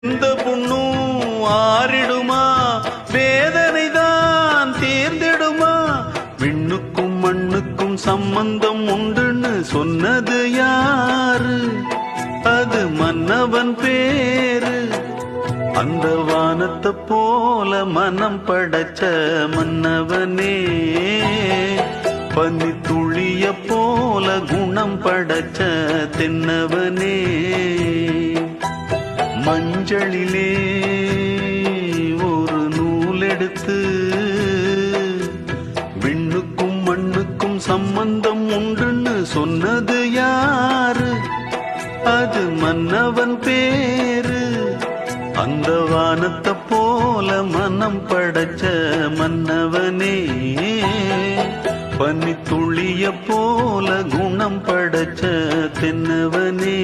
இந்த புண்ணும் ஆறிடுமா, வேதனை தான் தீர்ந்திடுமா? விண்ணுக்கும் மண்ணுக்கும் சம்பந்தம் உண்டுன்னு சொன்னது யாரு? அது மன்னவன் பேரு. அந்த வானத்தை போல மனம் படைச்ச மன்னவனே, பனி துளிய போல குணம் படைச்ச தென்னவனே. மஞ்சளிலே ஒரு நூலெடுத்து விண்ணுக்கும் மண்ணுக்கும் சம்பந்தம் உண்டுன்னு சொன்னது யாரு? அது மன்னவன் பேரு. அந்த வானத்தை போல மனம் படைச்ச மன்னவனே, பனி துளிய போல குணம் படைச்ச தென்னவனே.